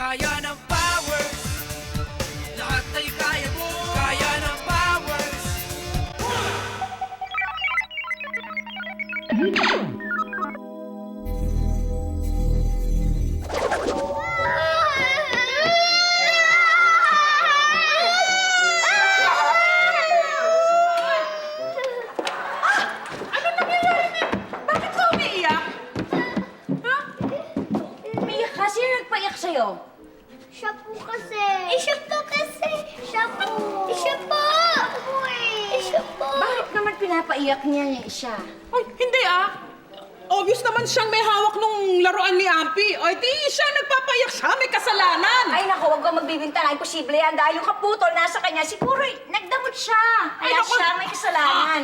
Kaya ng powers, lahat ay kaya mo. Kaya ng powers. Bakit ka umiiyak? Ha? Umiyak ka? Sino nagpaiyak sa'yo? Siya po kasi. Siya po kasi. Siya po. Siya po. Siya po. Bakit naman pinapaiyak niya siya? Ay, hindi Obvious naman siyang may hawak nung laruan ni Ampi. Ay, di siya nagpapayak siya. May kasalanan. Ay naku, huwag kang magbibintang. Imposible yan. Dahil yung kaputol nasa kanya, siguro nagdamot siya. Kaya naku. siya may kasalanan.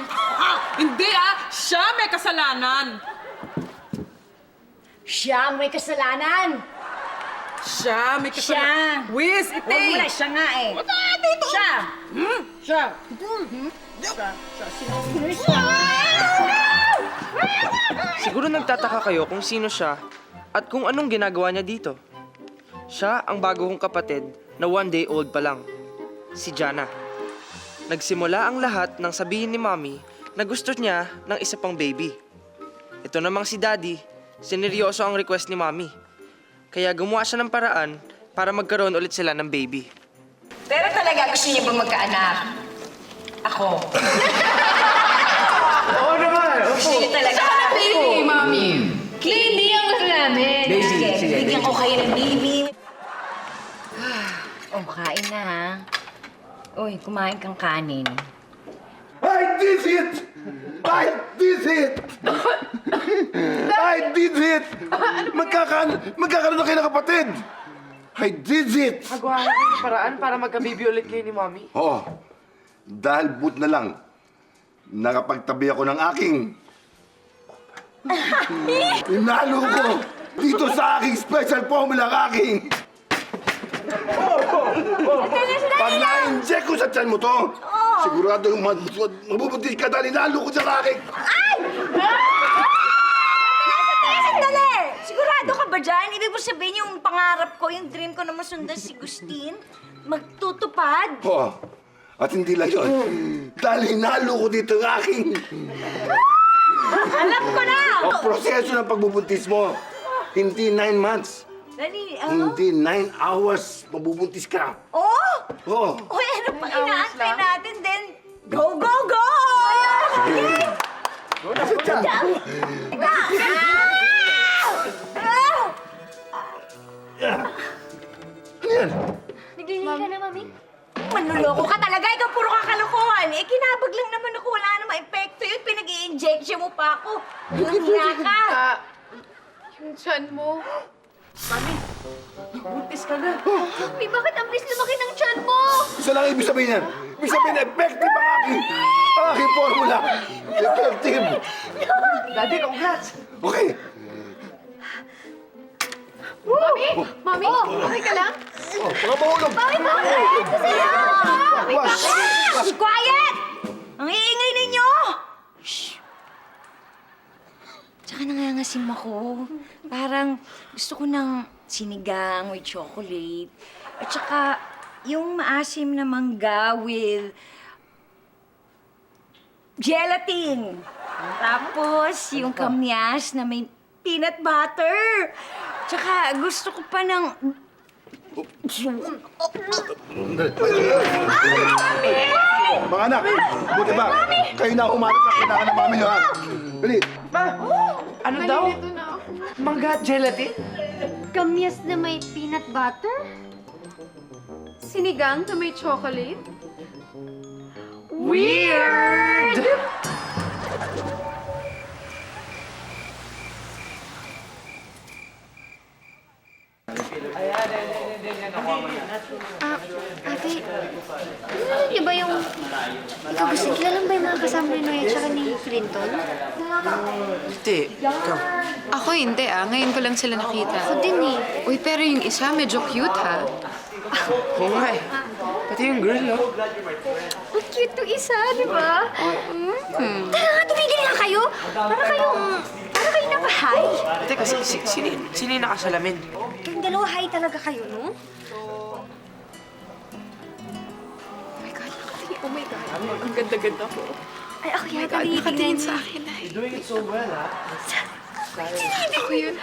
Hindi siya may kasalanan. Siya may kasalanan. Siya may Siya. kasalanan. Wiz, ite. Huwag mo na, siya nga eh. Dito. Siya. Siya. Siguro nagtataka kayo kung sino siya at kung anong ginagawa niya dito. Siya ang bago kong kapatid na 1 day old pa lang, si Jana. Nagsimula ang lahat nang sabihin ni Mommy na gusto niya ng isa pang baby. Ito namang si Daddy, sineryoso ang request ni Mommy. Kaya gumawa siya ng paraan para magkaroon ulit sila ng baby. Pero talaga gusto niyo ba magkaanak? Ako. Oo naman! Gusto niyo talaga? Baby, Mami. Baby ang gusto namin. Sige, bigyan ko kayo ng baby. Oh, kain na ha. Uy, kumain kang kanin. I did it! I did it! I did it! Magkakaroon na kayo ng kapatid! I did it! Magawa natin ng paraan para magka-baby ulit kayo ni Mommy. Oo. Dahil but na lang, nakapagtabi ako ng aking... Inalo ko dito sa aking special formula ng aking... Pag na-inject ko sa tiyan mo to, sigurado mabubuntis ka dahil inalo ko sa aking... Sandali! Sigurado ka ba dyan? Ibig mo sabihin yung pangarap ko, yung dream ko na masundan si Gustin, magtutupad? Oo. At hindi lang yun. Dahil hinalo ko dito ang aking... Alam ko na! Ang proseso ng pagbubuntis mo, hindi 9 months. Dali, Hindi 9 hours mabubuntis ka. Oh! Oo. Uy, ano pa inaantay natin? Then, go, go, go! Sa tiyan mo. Ano yan? Naglilihi ka na, Mami? Manluloko ka talaga, ikaw puro kakalokohan. Eh, kinabag lang naman ako, wala namang epekto yun. Pinag-i-injection mo pa ako. Hiya ka. Yung tiyan mo. Buntis ka na. Mami, bakit ang bilis lumaki ng tiyan mo? Isa lang ibig sabihin yan. Ibig sabihin na effective ang aking formula. Effective. Daddy, congrats! Okay. Mami, okay ka lang? Oh, mga mahulog. Was. Shh! Quiet! Ang iingay ninyo! Shh! Tsaka nangangasim ako. Parang gusto ko ng sinigang with chocolate. At saka yung maasim na mangga with gelatin. Tapos yung kamyas na may peanut butter. Tsaka gusto ko pa ng... Mga anak, buti ba? Kayo na umanap na kailangan ng mami nyo, ha? Bili. Ano daw? Ito na. Mangga at gelatin? Kamyas na may peanut butter? Sinigang na may chocolate? Weird! Ate, ano niyo ba yung... Ikaw gusto kilala ba yung mga kasama ni Noe at saka ni Clinton? Hindi. Ikaw. Ako hindi Ngayon ko lang sila nakita. Ako din eh. Uy, pero yung isa medyo cute ha. Oo nga eh. Pati yung girl, oh. Ang cute to isa, di ba? Tara nga, tumigil nga kayo. Para kayo naka-high. Teka, sino yung nakasalamin? Kayong dalawa, high talaga kayo, no? Oh my God, nakatingin. Oh my God. Ang ganda-ganda ko. Ay, ako yata God, nakatingin tinitingnan sa niya. akin. Ay, You're doing it so well, ha? ako yun.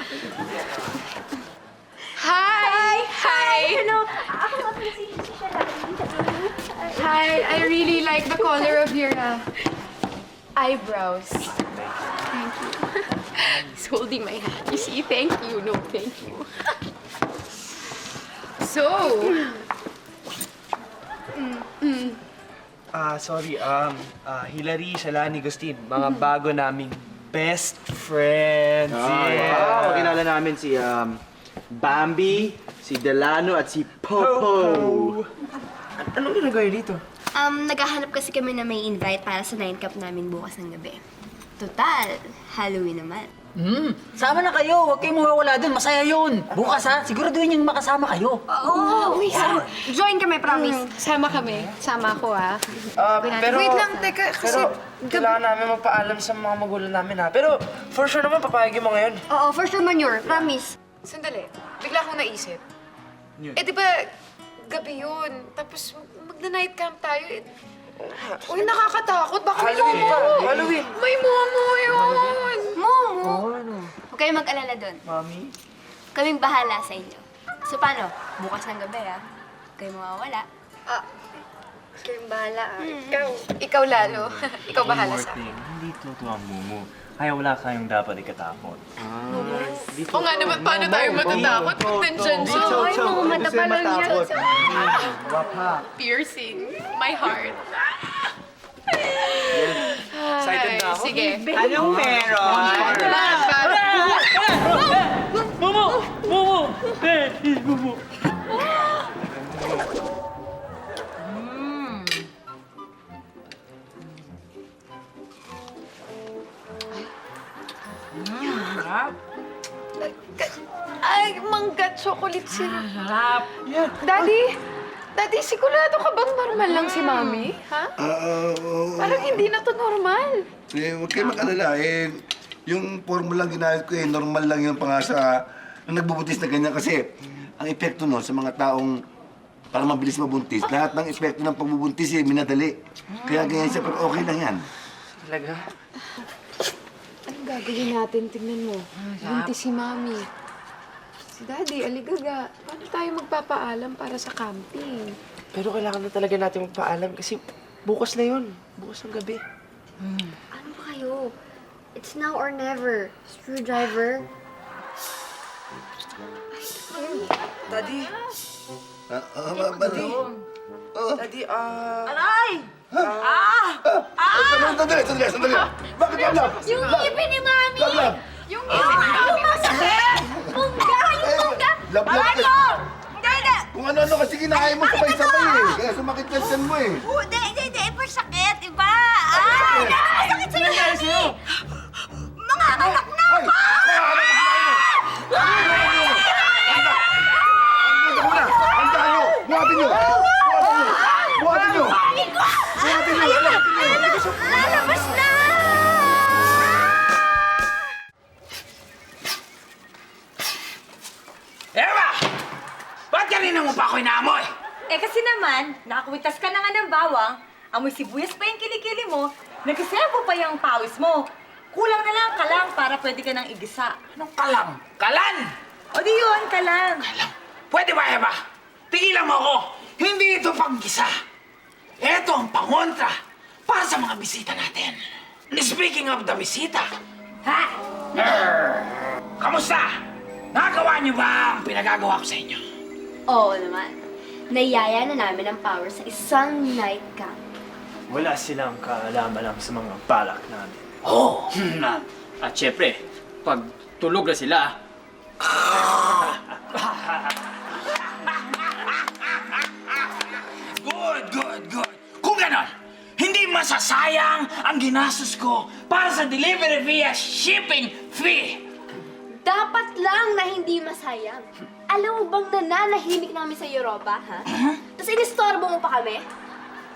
Hi! Hi! Hello! Ako nga pala si Hi! I really like the color of your eyebrows. Thank you. He's holding my hand. You see? Thank you. No, thank you. So, Sorry, Hilary, Shalani, Gustin, mga bago naming best friends. Pakilala namin si Bambi, si Delano at si Popo. Anong ginagawa niyo dito? Naghahanap kasi kami na may invite para sa 9 Cup namin bukas ng gabi. Total, Halloween naman. Sama na kayo. Huwag kayong mawawala dun. Masaya yun. Bukas ha, siguraduhin yung makasama kayo. Oo! Join kami, promise. sama kami. Sama ako, ah. Pero, Wait lang, teka, kasi... kailangan namin magpaalam sa mga magulang namin, ha? Pero, for sure naman, papayag mo ngayon. Oo, for sure, Manure. Promise. Sandali, bigla akong naisip. Eh, di ba, gabi yun. Tapos, magna-night camp tayo. Uy, nakakatakot. Baka may Halloween pa, momo. Halloween. May momo yun. Momo! Ano? Huwag kayong mag-alala doon. Mami? Kaming bahala sa inyo. So, paano? Bukas ng gabi, ha? Huwag kayong mawawala. Kayong bahala, ah. Ikaw lalo. Ikaw bahala sa akin. Hindi totoo ang Mumu. Kaya wala kayong dapat ikatakot. O nga naman, paano tayo matatakot kung nandyan siya? Ay, mga mata pa lang yan. Piercing my heart. Excited na ako. Sige. Anong meron? Ay, mangga chocolate sila. Sarap. Daddy, sigurado ka bang normal lang si Mami? Ha? Parang hindi na to normal. Huwag kayo mag-alala. Yung formula ginamit ko normal lang yun pa nga sa nung nagbubuntis na ganyan kasi ang epekto nun sa mga taong para mabilis mabuntis, lahat ng epekto ng pagbubuntis minadali. Kaya ganyan siya, pero okay lang yan. Talaga? Anong gagawin natin? Tingnan mo. Buntis si Mami. Si Daddy, aligaga. Paano tayo magpapaalam para sa camping? Pero kailangan na talaga natin magpaalam kasi bukas na yun. Bukas ng gabi. Ano ba kayo? It's now or never. Screwdriver. Daddy, Daddy, Aray! Sandali! Bakit yan, love? Yung ngipin ni Mami! Love! Yung ngipin ni Mami! Masakit! Mungga! Yung mungga! Love! Hindi! Kung ano-ano kasi kinahain mo sabay-sabay Kaya sumakit yung tiyan mo Hindi. Per sakit, iba. Sakit sa'yo. Mga anak na! Andahan nyo! Buhatin nyo! Lalabas na! Eva! Ba't kanina mo pa ako inaamoy? Kasi naman, nakakuwitas ka na nga ng bawang, amoy sibuyas pa yung kilikili mo, nagsisempo pa yung pawis mo. Kulang na lang kalang para pwede ka nang igisa. Anong kalam? Kalan! O di yun, kalang. Pwede ba, Eva? Tigilan mo ako! Hindi ito panggisa. Ito ang pangontra para sa mga bisita natin. Speaking of the bisita, Ha? kamusta? Nagawa niyo ba ang pinagagawa ko sa inyo? Oo naman. Nayaya na namin ang power sa isang night camp. Wala silang kaalaman sa mga balak namin. Oh! At syempre, pag tulog na sila, Good. Kung ganon, hindi masasayang ang ginastos ko para sa delivery via shipping fee. Dapat lang na hindi masayang. Alam mo bang nananahimik namin sa Europa, ha? Tapos inistorbo mo pa kami?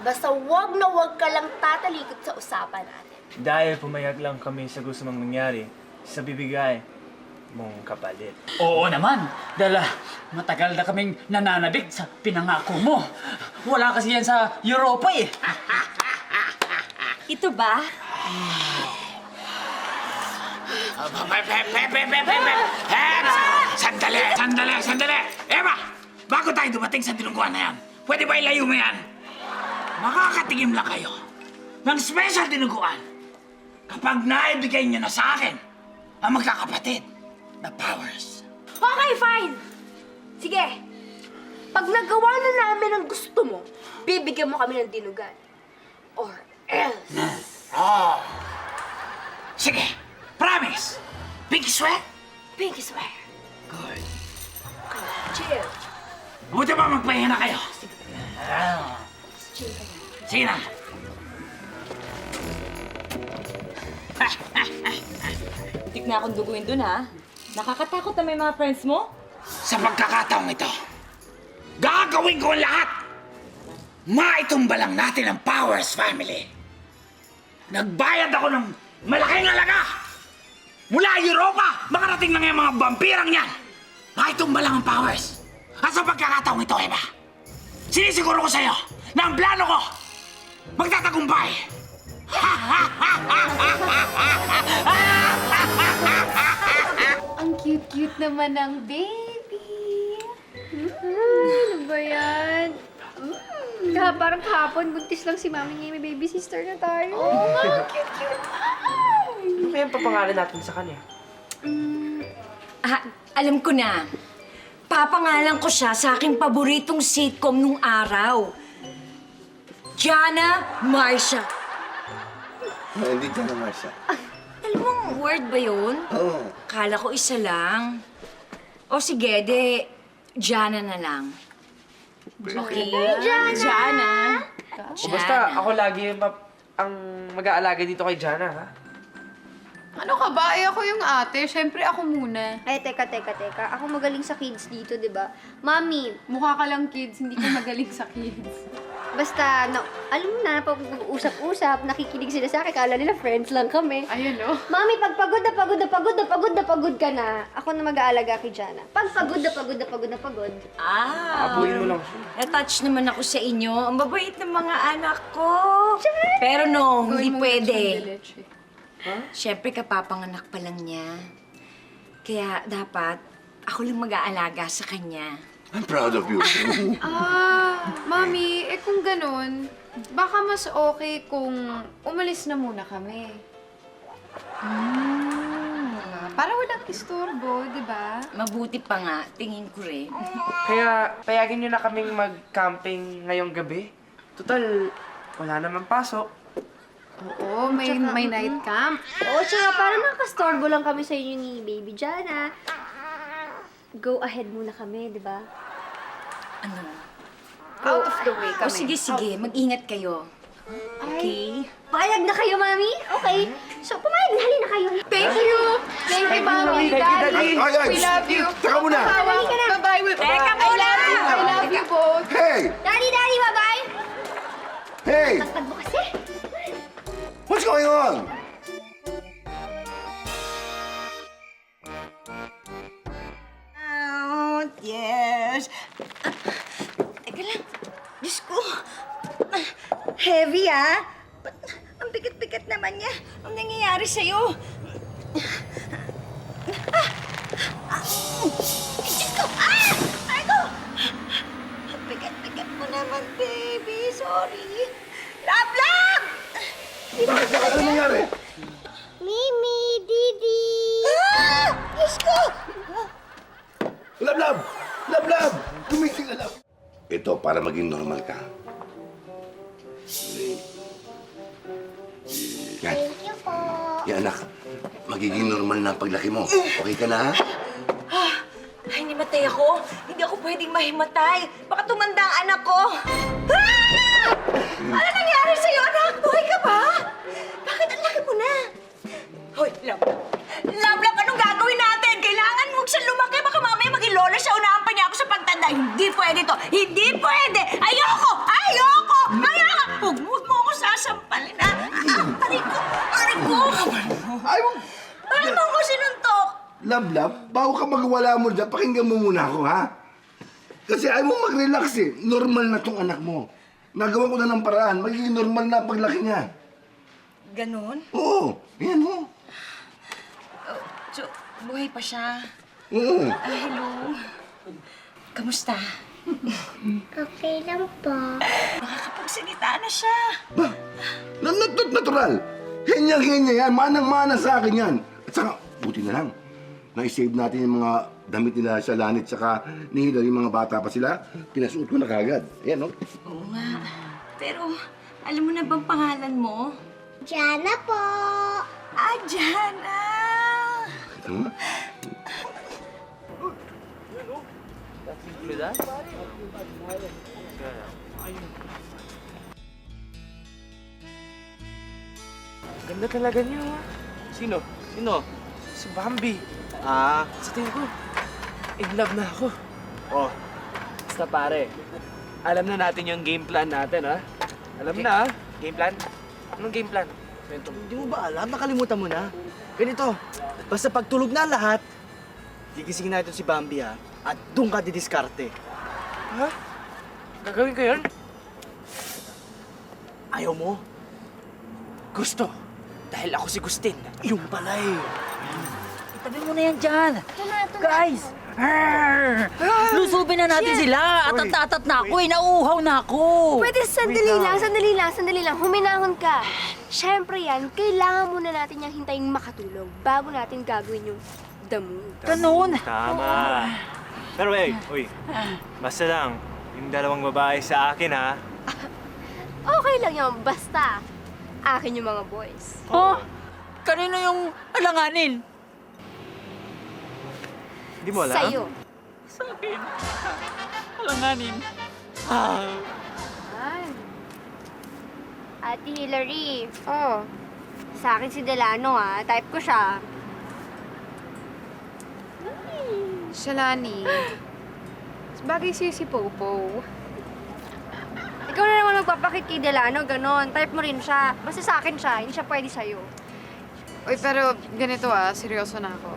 Basta wag na wag ka lang tatalikod sa usapan natin. Dahil pumayag lang kami sa gusto mong nangyari, sa bibigay, mong kapalit. Oo naman, dahil matagal na kaming nananabik sa pinangako mo. Wala kasi yan sa Europa eh. Ito ba? Sandali! Eva! Bago tayo dumating sa dinungguan na yan, pwede ba ilayo mo yan? Makakatingin lang kayo ng special dinungguan kapag naibigay niyo na sa akin ang magkakapatid na powers. Okay, fine. Sige. Pag nagawa na namin ang gusto mo, bibigyan mo kami ng dinugan. Or else. Oh. Sige, promise. Big sweat? Pinky swear. Good. Chill. Buti ba magpahinga na kayo? Chill ka na. Sige na. Butik na akong duguin dun, ha? Nakakatakot na may mga friends mo? Sa pagkakataong ito, gagawin ko ang lahat. Maitumba lang natin ang Powers family. Nagbayad ako ng malaking halaga. Mula Europa, makarating lang yung mga vampirang yan. Maitumba lang ang Powers. At sa pagkakataong ito, Eva, sinisiguro ko sa'yo na ang plano ko magtatagumpay. Ang cute-cute naman ng baby. Ano ba yan? Parang kahapon, buntis lang si Mami niya. May baby sister na tayo. Oo nga, cute-cute. Ano kaya ang papangalan natin sa kanya? Ah, alam ko na. Papangalan ko siya sa aking paboritong sitcom nung araw. Jana Marcia. Hindi ka naman siya. Alam mong word ba yun? Oo. Kala ko isa lang. O sige, Jana na lang. Okay? Jana. O basta ako lagi ang mag-aalaga dito kay Jana, ha? Ano ka ba? Eh, ako yung ate. Siyempre, ako muna. Ay, teka. Ako magaling sa kids dito, di ba? Mami, Mukha ka lang kids, hindi ka magaling sa kids. basta, alam mo na, pag usap-usap, nakikinig sila sa akin, kala nila friends lang kami. Ayun, oh. Mami, pag pagod ka na, ako na mag-aalaga kay Jana. Pag pagod na pagod. Abuin mo lang siya. Na-touch naman ako sa inyo. Ang babait ng mga anak ko. Pero no, hindi Gawin mo pwede. yung leche. Siyempre, kapapanganak pa lang niya. Kaya dapat, ako lang mag-aalaga sa kanya. I'm proud of you. Mami, kung ganun, baka mas okay kung umalis na muna kami. Para walang istorbo, di ba? Mabuti pa nga, tingin ko rin. Kaya payagin nyo na kaming mag-camping ngayong gabi. Total, wala naman pasok. Oo, may night camp. Oo, tsaka parang nakastorbo lang kami sa inyo ni Baby Jana. Go ahead muna kami, di ba? Ano? Out of the way O kami. sige, mag-ingat kayo. Okay? Payag na kayo, Mami? Okay. So, pumayag na, halina kayo. Thank you! Thank you, Mami, Daddy! Ay, We love you! Teka muna! Bye-bye! Teka muna! I love you both! Hey! Daddy, bye-bye! Hey! Pagpag mo kasi. What's going on? Out, yes. Teka lang. Diyos ko. Heavy, ah. Ba't ang bigat-bigat naman niya? Ang nangyayari sa'yo? Diyos ko! Ay ko! Ang bigat-bigat mo naman, baby. Sorry. Love! Ano nangyari? Mimi, Didi! Diyos ko! Lab! Lab! Gumising ka, lab! Ito, para maging normal ka. Yan. Thank you po. Yan, anak. Magiging normal na ang paglaki mo. Okay ka na, ha? Ay, nimatay ako. Hindi ako pwedeng mahimatay. Baka tumanda ang anak ko. Ah! Ano nangyari sa'yo, anak? Buhay ka ba? Bakit ang laki mo na? Hoy, Love, anong gagawin natin? Kailangan mo siya lumaki. Baka mamaya maging lola siya. Unahan pa niya ako sa pagtanda. Hindi pwede to. Hindi pwede. Ayoko! Huwag mo ako sasampalin, ha? Aray ko! Ay, Bakit mo ako sinuntok? Love, bago ka magwala mo dyan, pakinggan mo muna ako, ha? Kasi ayaw mo mag-relax eh. Normal na tong anak mo. Nagawa ko na ng paraan. Magiging normal na paglaki niya. Ganon? Oo, yan mo. So, buhay pa siya. Oo. Hello. Kamusta? Okay lang po. Nakakapagsalita na siya. Ba? Natural. Hinya yan. Manang-mana sa akin yan. At saka, buti na lang. Na-save natin yung mga damit nila sa Lanit saka ni Hilary, yung mga bata pa sila. Pinasuot ko na kagad. Ayan, no? Oo nga. Pero, alam mo na bang pangalan mo? Jana po. Ah, Jana! Ito nga. Ganda talaga niyo, ha? Sino? Sino? Si Bambi. Ah, Sa tingin ko, in love na ako. Oh, basta pare. Alam na natin yung game plan natin, ha? Alam na, ha? Game plan? Anong game plan? Hindi mo ba alam? Nakalimutan mo na. Ganito, basta pagtulog na lahat, gigisingin natin si Bambi ha, at doon ka didiskarte. Ha? Gagawin ko yun? Ayaw mo? Gusto. Dahil ako si Gustin. Yung pala eh. Itabi mo na yan dyan. Guys! Lusubin na natin sila. Atat-atat na ako. Nauuhaw na ako. Pwede sandali lang. Huminahon ka. Siyempre yan, kailangan muna natin yung hintaying makatulog bago natin gagawin yung damo. Ganun. Tama. Pero uy, basta lang, yung dalawang babae sa akin, ha? Okay lang yun, basta akin yung mga boys. Oh, kanino yung alanganin? Hindi mo alam? Sa'yo. Sa akin. Alanganin. Ate Hilary, sa akin si Delano ha, type ko siya. Shalani. Bagay sa'yo si Popo. Ikaw na naman magpapakit kay Delano, ganon. Type mo rin siya. Basta sa akin siya, hindi siya pwede sa'yo. Uy, pero ganito seryoso na ako.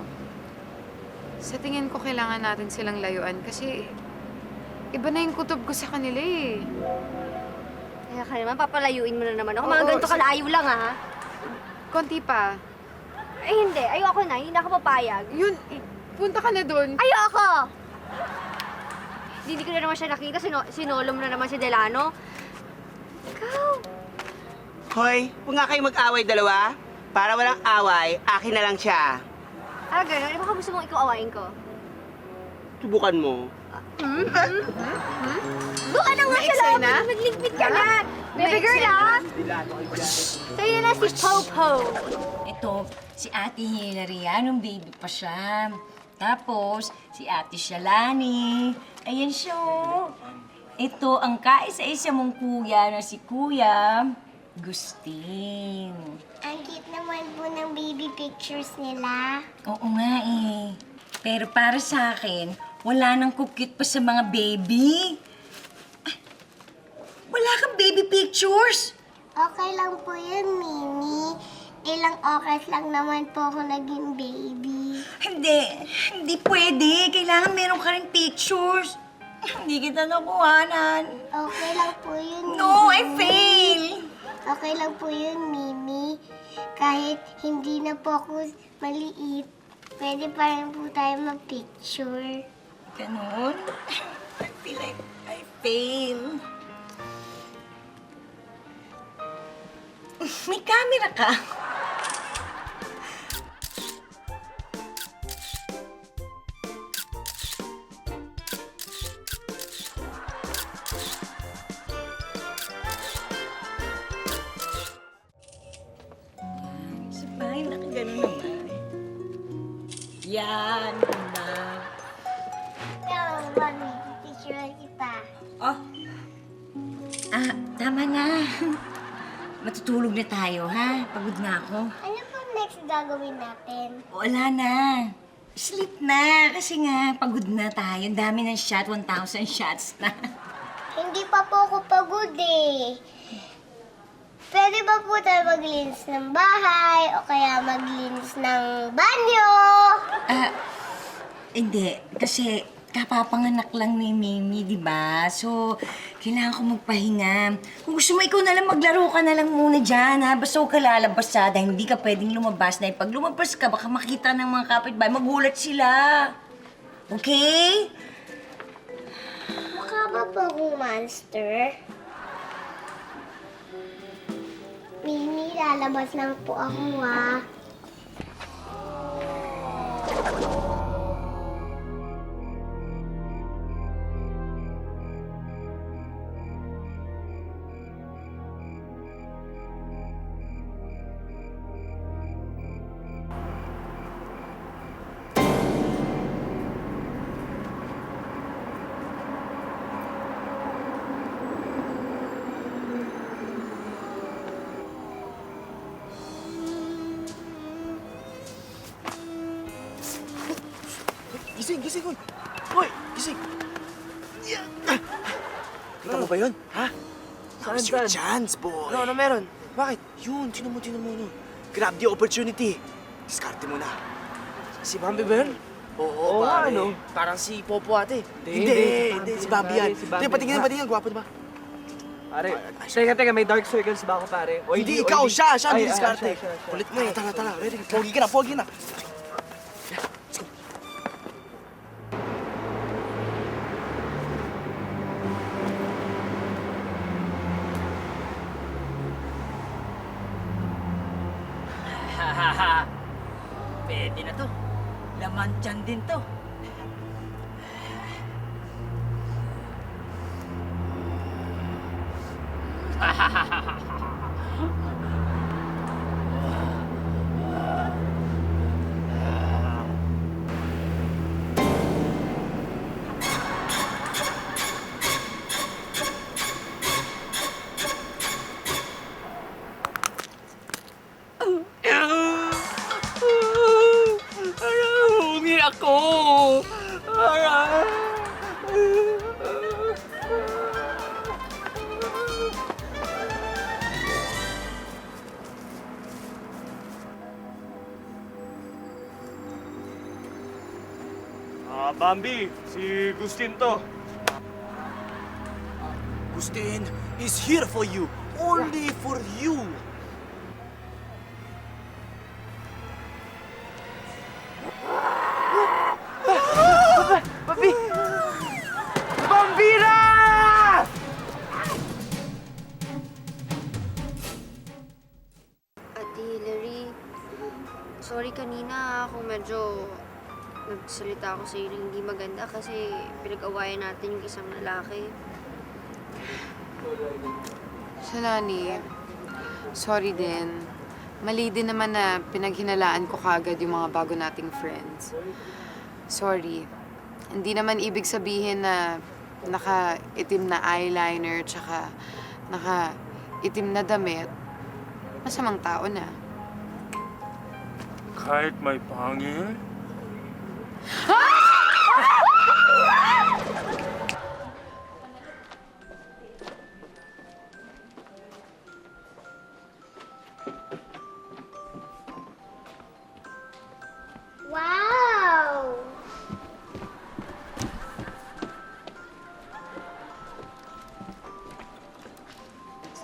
Sa tingin ko kailangan natin silang layuan kasi iba na yung kutob ko sa kanila eh. Kaya ka naman, papalayuin mo na naman ako. Mga Oo, ganito kalayo lang ha. Konti pa. Eh hindi, ayoko na, hindi na ako papayag. Yun, punta ka na doon. Ayoko! Hindi ko na naman siya nakita, sinolo mo na naman si Delano. Ikaw! Hoy, huwag nga kayo mag-away dalawa. Para walang away, akin na lang siya. Ah, gano'n? Baka gusto mong ikaw awayin ko? Subukan mo. Doon ka na nga sa loob! Magligpit ka na! Baby girl ha! Sa'yo na si Popo. Ito, si Ate Hilary, nung baby pa siya. Tapos, si Ate Shalani. Ayan siya. Ito ang kaisa-isa mong kuya na si Kuya Gustin. Ang cute naman po ng baby pictures nila. Oo nga eh. Pero para sa akin, wala nang kukit pa sa mga baby. Ay, wala kang baby pictures. Okay lang po yun, Mimi. Ilang oras lang naman po ako naging baby. Hindi pwede. Kailangan meron ka rin pictures. Hindi kita nakuhanan. Okay lang po yun, No, I Mimi. fail. Okay lang po yun, Mimi. Kahit hindi na po ako maliit, pwede pa rin po tayo mag-picture. Ganon? I feel like I fail. May camera ka. Sabay, nakaganon naman. Yan, na. Ikaw, Mami, picture kita. Oh. Tama na. Matutulog na tayo, ha? Pagod na ako. Ano po next gagawin natin? Wala na. Sleep na. Kasi nga, pagod na tayo. Ang dami ng shot. 1,000 shots na. Hindi pa po ako pagod eh. Pwede ba po tayo maglinis ng bahay o kaya maglinis ng banyo? Hindi, kasi kapapanganak lang ni Mimi, di ba? So, kailangan ko magpahinga. Kung gusto mo, ikaw na lang maglaro ka na lang muna dyan, ha? Basta huwag ka lalabas, ha? Dahil hindi ka pwedeng lumabas. Dahil pag lumabas ka, baka makita ng mga kapitbahay, magulat sila. Okay? Mukha ba po akong monster? Mimi, lalabas lang po ako, ha? Gising, gising, hoy! Hoy, gising! Kita mo ba yun? Ha? Now's your chance, boy! Ano meron? Bakit? Yun, tinan mo, no. Grab the opportunity. Diskarte mo na. Si Bambi ba yun? Oo, pare. ano? Parang si Popo ate. Hindi, si Bobby yan. Hindi, patingin, gwapo diba? Pare, teka, may dark circles ba ako, pare? O, Hindi, ikaw, siya ang Ay, diskarte. siya. Kulit mo eh. Tara, ready? Pogi ka na. Pwede na to. Laman tiyan din to. Uungi ako! Bambi, si Gustin to. Gustin is here for you. Only for you. Bambi! Bambira! Ate Hillary, sorry kanina kung medyo nagsalita ako sa iyo ng hindi maganda kasi pinag-awayan natin yung isang lalaki. Shalani, sorry din. Mali din naman na pinaghinalaan ko kagad yung mga bago nating friends. Sorry. Hindi naman ibig sabihin na naka-itim na eyeliner tsaka naka-itim na damit. Masamang tao na. Kahit may pangil? Wow!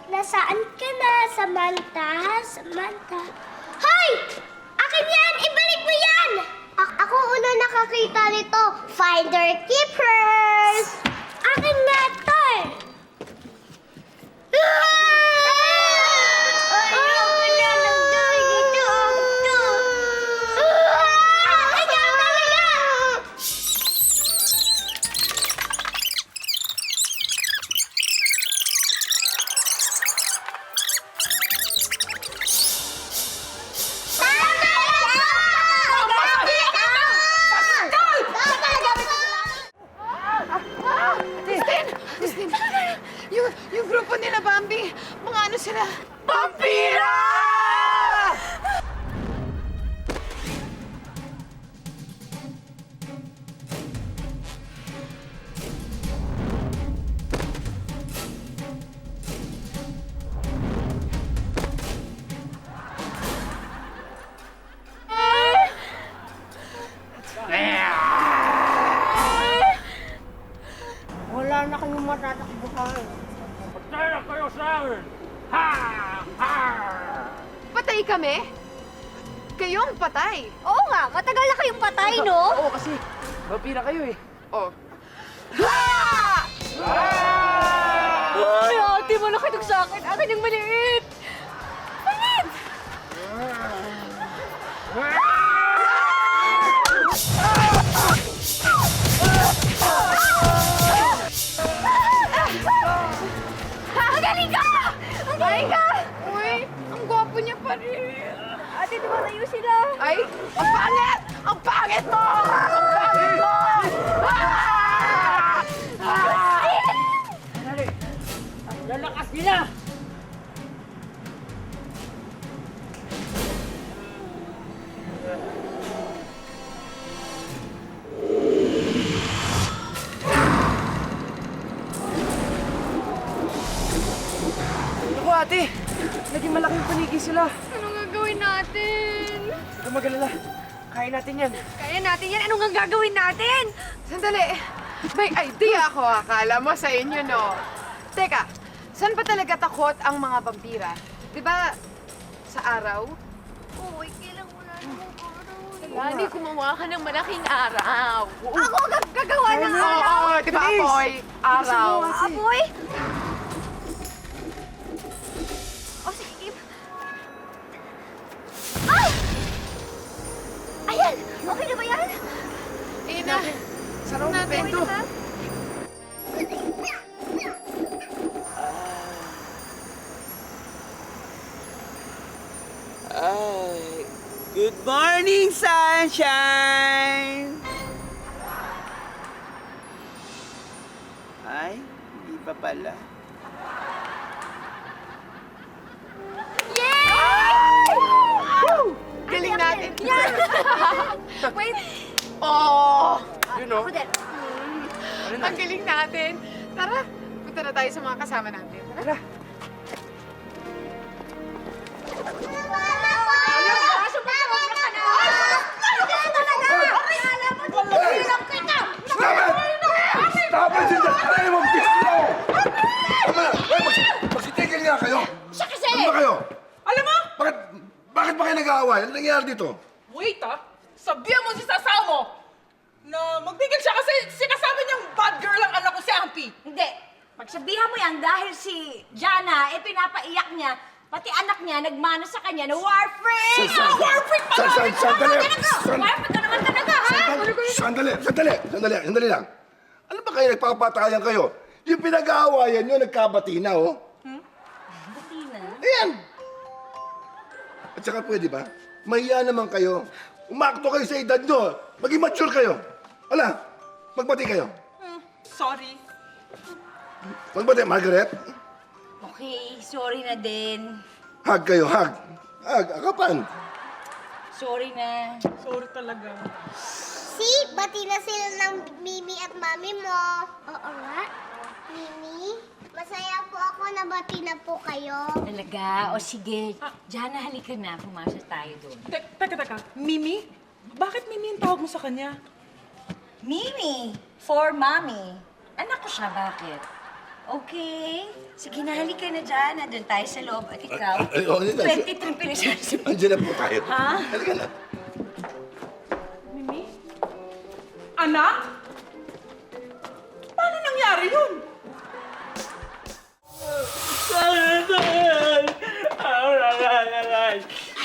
Nasaan ka na, Samantha? Samantha? Hoy! Akin yan! Ibalik mo yan! Ako una nakakita nito. Finder Keepers! Akin nga to eh! Ayoko na nagdari dito ako to! Akin nga talaga! Yung grupo nila, Bambi, mga ano sila? Vampira! matatakbuhan. Patay na kayo sa amin! Ha! Ha! Patay kami? Kayong patay? Oo nga, matagal na kayong patay, no? Oo, kasi vampira kayo eh. Oh. Ay, ate, malaki sa akin. Akin yung maliit. Maliit! Ang galing ka! Ang galing ka! Uy, ang gwapo niya pa rin. Ate, tumatayo sila. Ay, ang pangit! Ang pangit mo! Ang pangit mo! Lalakas nila! Naku ate, naging malaking paniki sila. Anong gagawin natin? Huwag kang mag-alala. Kaya natin yan. Kaya natin yan. Anong nga gagawin natin? Sandali. May idea ako, akala mo sa inyo, no? Teka, saan pa talaga takot ang mga vampira? Di ba sa araw? Uy, kailang wala namang araw. Lani, gumawa ka ng malaking araw. Ako gagawa ng araw. Oo, di ba, Apoy? Araw. Apoy? O, sige. Ay! Ayan! Okay na ba yan? Ayun na. Sarap na bento. Ay, good morning, sunshine! Ay, hindi pa pala. Galing natin. Wait. Oh! You know? Ako din. Ang galing natin. Tara, punta na tayo sa mga kasama natin. Tara. Stop it! Stop it in the name of this law! Tama na! Magsitigil nga kayo! Siya kasi! Ano ba kayo? Alam mo? Bakit ba kayo nag-aaway? Ano nangyayari dito? Wait sabihan mo si Sasao mo na magbigil siya kasi sinasabi niyang bad girl ang anak ko si Ampi. Hindi. Pagsabihan mo yan dahil si Jana, pinapaiyak niya, pati anak niya, nagmana sa kanya na war freak! War freak pa namin! Sandali! War freak ka naman talaga, ha? Sandali lang. Ano ba kayo nagpapatayan kayo? Yung pinag-aawayan nyo, nagkabati na, oh. Buti na. Ayan! At saka pwede ba? Mahiya naman kayo. Umakto kayo sa edad nyo. Maging mature kayo. Wala, magbati kayo. Sorry. Magbati, Margaret. Okay, sorry na din. Hug kayo, hug. Hug, akapan. Sorry na. Sorry talaga. Si, bati na sila ng Mimi at Mami mo. Oo nga. Mimi, masaya po ako na bati na po kayo. Talaga? O sige, Jana, halika na. Pumasok tayo doon. Teka. Mimi? Bakit Mimi ang tawag mo sa kanya? Mimi, for mommy. Anak ko siya, bakit? Okay. Sige na, halika na dyan. Nandun tayo sa loob. At ikaw, 23 pesos. Andiyan na po tayo. Ha? Halika na. Mimi? Anak? Paano nangyari yun?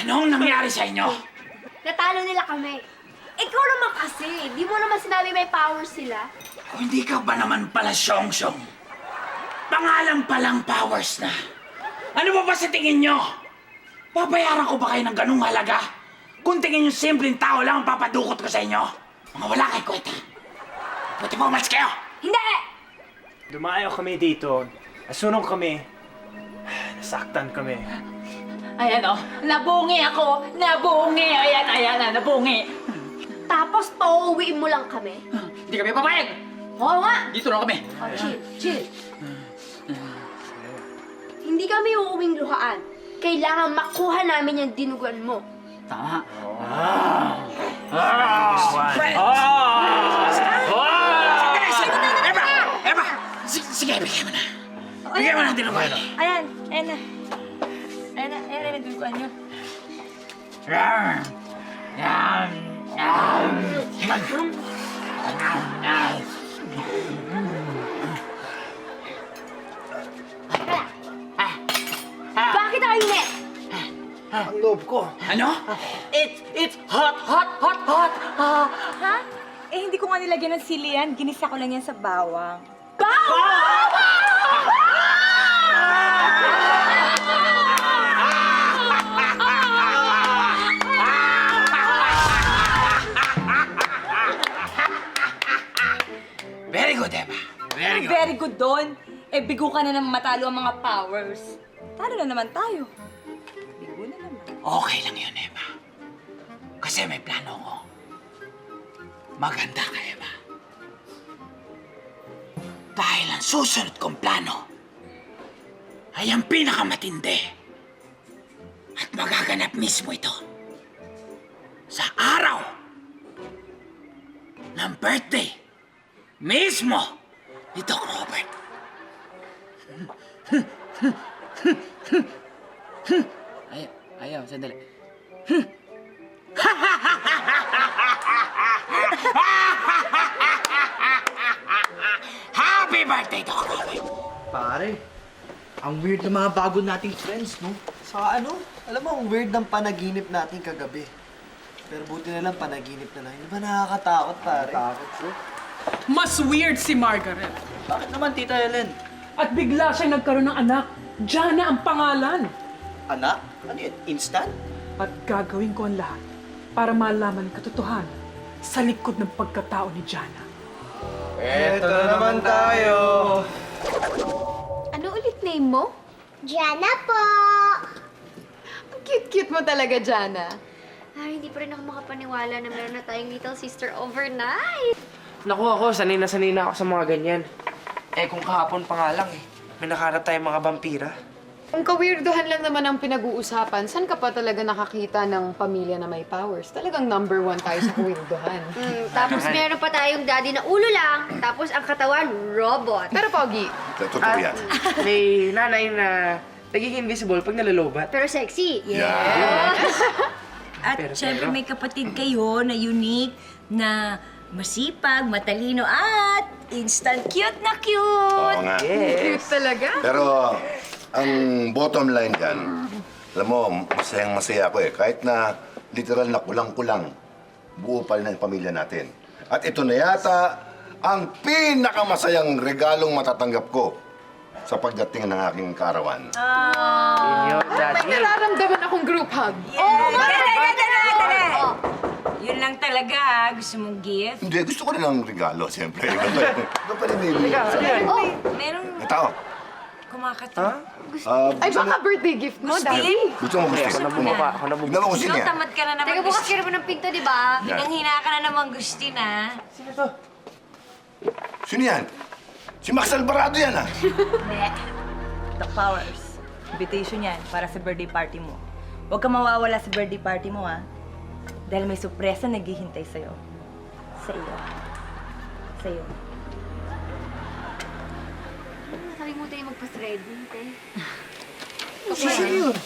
Anong nangyari sa inyo? Natalo nila kami. Ikaw naman kasi, di mo naman sinabi may power sila. O hindi ka ba naman pala Song-Song? Pangalan palang powers na. Ano ba sa tingin nyo? Babayaran ko ba kayo ng ganung halaga? Kung tingin nyo simpleng tao lang ang papadukot ko sa inyo, mga wala kay kwenta. Buti pa umalis kayo! Hindi! Dumayo kami dito. Nasunog kami. Nasaktan kami. Ayan o, nabungi ako. Nabungi. Ayan na, nabungi. Tapos pauwiin mo lang kami. Hindi kami papayag. Oo nga. Dito na kami. Oh, chill. Hindi kami uuwing luhaan. Kailangan makuha namin yung dinuguan mo. Tama. Eva! sige, bigyan mo na. Bigyan mo na din ako. Ayan, ayan na. Ayan na, ayan na, nagduguan nyo. Bakit ako hindi? Ang loob ko. Ano? It's hot, hot, hot, hot. Ha? Eh, hindi ko nga nilagyan ng sili yan. Ginisa ko lang yan sa bawang. Very good, Emma. Very good. Very good doon. Eh, bigo ka na naman matalo ang mga powers. Talo na naman tayo. Bigo na naman. Okay lang yun, Emma. Kasi may plano ko. Maganda ka, Emma. Dahil ang susunod kong plano ay ang pinakamatindi. At magaganap mismo ito sa araw ng birthday mismo ni Doc Robert. Ayaw, sandali. Happy birthday, Doc Robert! Pare, ang weird ng mga bago nating friends, no? Saka ano, alam mo, ang weird ng panaginip natin kagabi. Pero buti na lang panaginip na lang. Hindi ba nakakatakot, pare? Nakakatakot, bro. Mas weird si Margaret. Bakit naman, Tita Helen? At bigla siyang nagkaroon ng anak. Jana ang pangalan. Anak? Ano yun? Instant? At gagawin ko ang lahat para malaman ang katotohanan sa likod ng pagkatao ni Jana. Eto na naman tayo! Ano ulit name mo? Jana po! Ang cute-cute mo talaga, Jana. Ay, hindi pa rin ako makapaniwala na meron na tayong little sister overnight. Naku ako, sanay na ako sa mga ganyan. Eh kung kahapon pa nga lang may nakaharap tayong mga vampira. Kung kawirduhan lang naman ang pinag-uusapan, saan ka pa talaga nakakita ng pamilya na may powers? Talagang number 1 tayo sa kawirduhan. Tapos meron pa tayong daddy na ulo lang, tapos ang katawan, robot. Pero Pogi, Totoo yan. May nanay na nagiging invisible pag nalalobat. pero sexy. At Pero- syempre may kapatid kayo na unique, na masipag, matalino, at instant cute na cute! Oo nga. cute talaga. Pero ang bottom line dyan, alam mo, masayang masaya ako eh. Kahit na literal na kulang-kulang, buo pa rin ang pamilya natin. At ito na yata ang pinakamasayang regalong matatanggap ko sa pagdating ng aking kaarawan. Yun, May Daddy. nararamdaman akong group hug. Yun lang talaga, gusto mong gift? Hindi, gusto ko rin ng regalo, siyempre. Ito pa rin, baby. Merong Ito. kumakati. Ay, baka birthday gift mo, Daddy. Gusto mo gusto? Ako nabumuka. Tignan mo kung sino Ikaw, yan. tamad ka na naman. Teka, bukas ka naman ng pinto, di ba? Hinang-hina ka na naman gusti na. Sino yan? Si Max Alvarado yan, ah. Hindi. The Powers. Invitation yan para sa birthday party mo. Huwag ka mawawala sa birthday party mo, ha? Dahil may sorpresa naghihintay sa'yo. Sa iyo. Sa iyo. Nakalimutan yung magpa-thread. Sino yun?